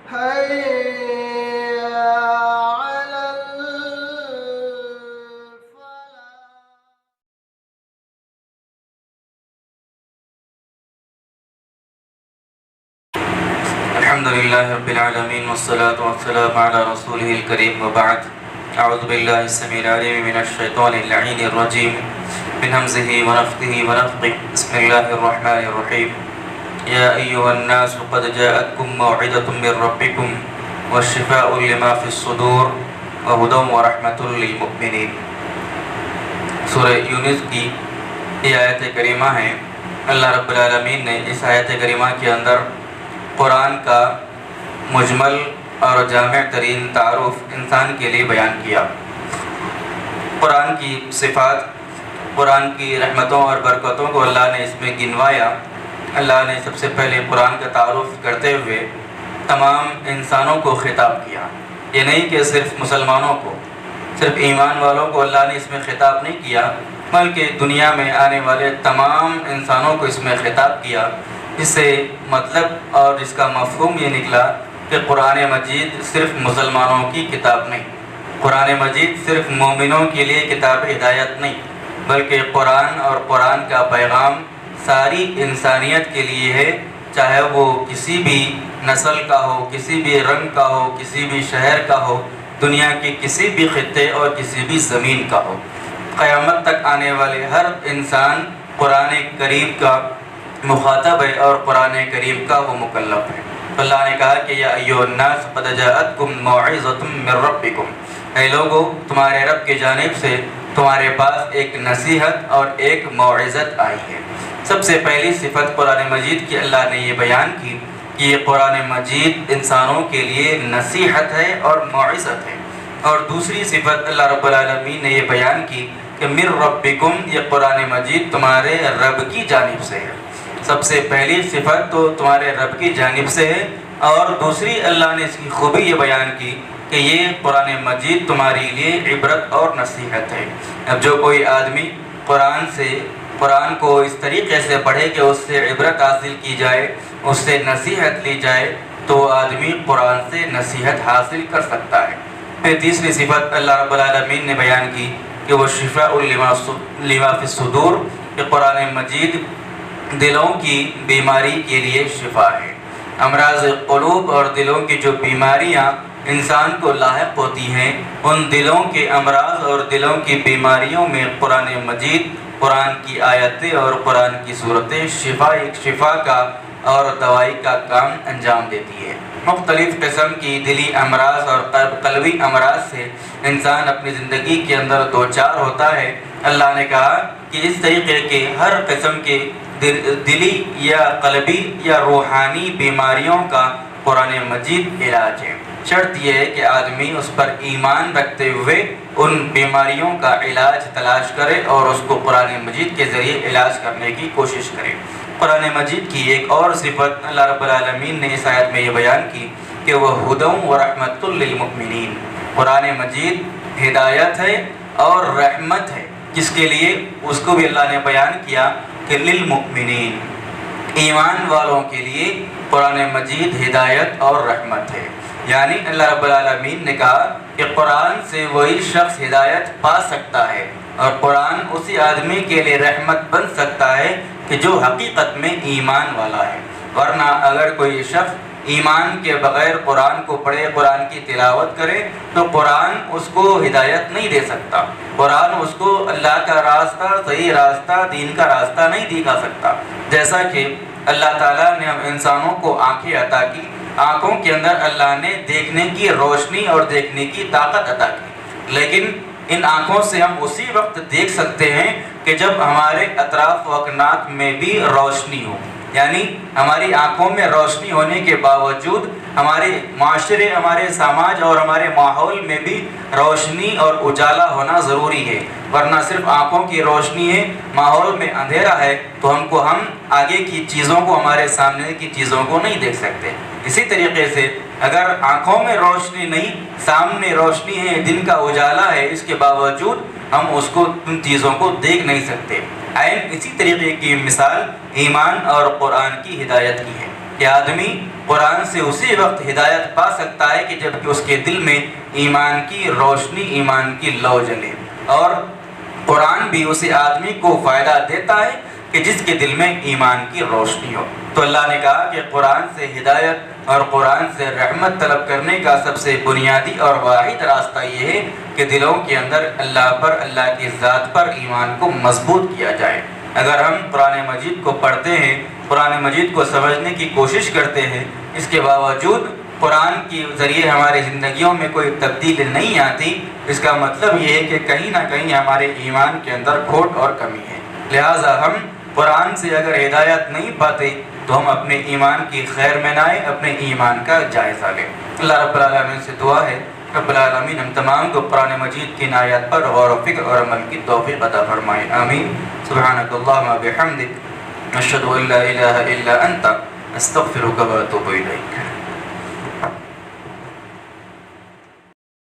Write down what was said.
حي على الفلاح. الحمد لله رب العالمين والصلاة والسلام على رسوله الكريم وبعد. أعوذ بالله السميع العليم من الشيطان اللعين الرجيم من همزه ونفثه ونفثه. بسم الله الرحمن الرحيم. يا أيها الناس قد جاءتكم موعظة من ربكم والشفاء لما في الصدور وهدى ورحمة للمؤمنين. سورہ یونس کی یہ آیت کریمہ ہے. اللہ رب العالمین نے اس آیت کریمہ کے اندر قرآن کا مجمل اور جامع ترین تعارف انسان کے لیے بیان کیا. قرآن کی صفات، قرآن کی رحمتوں اور برکتوں کو اللہ نے اس میں گنوایا. اللہ نے سب سے پہلے قرآن کا تعارف کرتے ہوئے تمام انسانوں کو خطاب کیا. یہ نہیں کہ صرف مسلمانوں کو، صرف ایمان والوں کو اللہ نے اس میں خطاب نہیں کیا، بلکہ دنیا میں آنے والے تمام انسانوں کو اس میں خطاب کیا. اس سے مطلب اور اس کا مفہوم یہ نکلا کہ قرآن مجید صرف مسلمانوں کی کتاب نہیں، قرآن مجید صرف مومنوں کے لیے کتاب ہدایت نہیں، بلکہ قرآن اور قرآن کا پیغام ساری انسانیت کے لیے ہے، چاہے وہ کسی بھی نسل کا ہو، کسی بھی رنگ کا ہو، کسی بھی شہر کا ہو، دنیا کے کسی بھی خطے اور کسی بھی زمین کا ہو. قیامت تک آنے والے ہر انسان قرآن کریم کا مخاطب ہے اور قرآن کریم کا وہ مکلف ہے. اللہ نے کہا کہ یا ایھا الناس قد جاءتکم موعظۃ من ربکم، اے لوگو تمہارے رب کی جانب سے تمہارے پاس ایک نصیحت اور ایک موعظت آئی ہے. سب سے پہلی صفت قرآن مجید کی اللہ نے یہ بیان کی کہ یہ قرآن مجید انسانوں کے لیے نصیحت ہے اور موعظت ہے. اور دوسری صفت اللہ رب العالمین نے یہ بیان کی کہ من ربکم، یہ قرآن مجید تمہارے رب کی جانب سے ہے. سب سے پہلی صفت تو تمہارے رب کی جانب سے ہے، اور دوسری اللہ نے اس کی خوبی یہ بیان کی کہ یہ قرآن مجید تمہارے لیے عبرت اور نصیحت ہے. اب جو کوئی آدمی قرآن کو اس طریقے سے پڑھے کہ اس سے عبرت حاصل کی جائے، اس سے نصیحت لی جائے، تو آدمی قرآن سے نصیحت حاصل کر سکتا ہے. پھر تیسری صفت اللہ رب العالمین نے بیان کی کہ وہ شفاء لما فی الصدور، کہ قرآن مجید دلوں کی بیماری کے لیے شفا ہے. امراض قلوب اور دلوں کی جو بیماریاں انسان کو لاحق ہوتی ہیں، ان دلوں کے امراض اور دلوں کی بیماریوں میں قرآن مجید، قرآن کی آیتیں اور قرآن کی صورتیں شفا کا اور دوائی کا کام انجام دیتی ہے. مختلف قسم کی دلی امراض اور قلبی امراض سے انسان اپنی زندگی کے اندر دوچار ہوتا ہے. اللہ نے کہا کہ اس طریقے کے ہر قسم کے دلی یا قلبی یا روحانی بیماریوں کا قرآن مجید علاج ہے. شرط یہ ہے کہ آدمی اس پر ایمان رکھتے ہوئے ان بیماریوں کا علاج تلاش کرے اور اس کو قرآن مجید کے ذریعے علاج کرنے کی کوشش کرے. قرآن مجید کی ایک اور صفت اللہ رب العالمین نے اس آیت میں یہ بیان کی کہ وہ ہدی و رحمت للمؤمنین. قرآن مجید ہدایت ہے اور رحمت ہے. کس کے لیے؟ اس کو بھی اللہ نے بیان کیا کہ للمؤمنین، ایمان والوں کے لیے قرآن مجید ہدایت اور رحمت ہے. یعنی اللہ رب العالمین نے کہا کہ قرآن سے وہی شخص ہدایت پا سکتا ہے اور قرآن اسی آدمی کے لیے رحمت بن سکتا ہے کہ جو حقیقت میں ایمان والا ہے. ورنہ اگر کوئی شخص ایمان کے بغیر قرآن کو پڑھے، قرآن کی تلاوت کرے، تو قرآن اس کو ہدایت نہیں دے سکتا. قرآن اس کو اللہ کا راستہ، صحیح راستہ، دین کا راستہ نہیں دکھا سکتا. جیسا کہ اللہ تعالیٰ نے ہم انسانوں کو آنکھیں عطا کی، آنکھوں کے اندر اللہ نے دیکھنے کی روشنی اور دیکھنے کی طاقت عطا کی، لیکن ان آنکھوں سے ہم اسی وقت دیکھ سکتے ہیں کہ جب ہمارے اطراف و اکناف میں بھی روشنی ہو. یعنی ہماری آنکھوں میں روشنی ہونے کے باوجود ہمارے معاشرے، ہمارے سماج اور ہمارے ماحول میں بھی روشنی اور اجالا ہونا ضروری ہے. ورنہ صرف آنکھوں کی روشنی ہے، ماحول میں اندھیرا ہے، تو ہم آگے کی چیزوں کو، ہمارے سامنے کی چیزوں کو نہیں دیکھ سکتے. اسی طریقے سے اگر آنکھوں میں روشنی نہیں، سامنے روشنی ہے، دن کا اجالا ہے، اس کے باوجود ہم ان چیزوں کو دیکھ نہیں سکتے. اسی طریقے کی مثال ایمان اور قرآن کی ہدایت کی ہے. کہ آدمی قرآن سے اسی وقت ہدایت پا سکتا ہے کہ جب کہ اس کے دل میں ایمان کی روشنی، ایمان کی لو جلے، اور قرآن بھی اسی آدمی کو فائدہ دیتا ہے کہ جس کے دل میں ایمان کی روشنی ہو۔ تو اللہ نے کہا کہ قرآن سے ہدایت اور قرآن سے رحمت طلب کرنے کا سب سے بنیادی اور واحد راستہ یہ ہے کہ دلوں کے اندر اللہ پر، اللہ کی ذات پر ایمان کو مضبوط کیا جائے۔ اگر ہم قرآن مجید کو پڑھتے ہیں، قرآن مجید کو سمجھنے کی کوشش کرتے ہیں، اس کے باوجود قرآن کے ذریعے ہمارے زندگیوں میں کوئی تبدیلی نہیں آتی، اس کا مطلب یہ ہے کہ کہیں نہ کہیں ہمارے ایمان کے اندر کھوٹ اور کمی ہے۔ لہٰذا ہم قرآن سے اگر ہدایت نہیں پاتے تو ہم اپنے ایمان کی خیر میں نہ آئیں، اپنے ایمان کا جائزہ لیں۔ اللہ رب العالمین سے دعا ہے، رب العالمین ہم تمام کو قرآن مجید کی آیات پر غور و فکر اور عمل کی توفیق عطا فرمائے، آمین۔ سبحانک اللہم و بحمدک، نشہد ان لا الہ الا انت، نستغفرک و نتوب الیک۔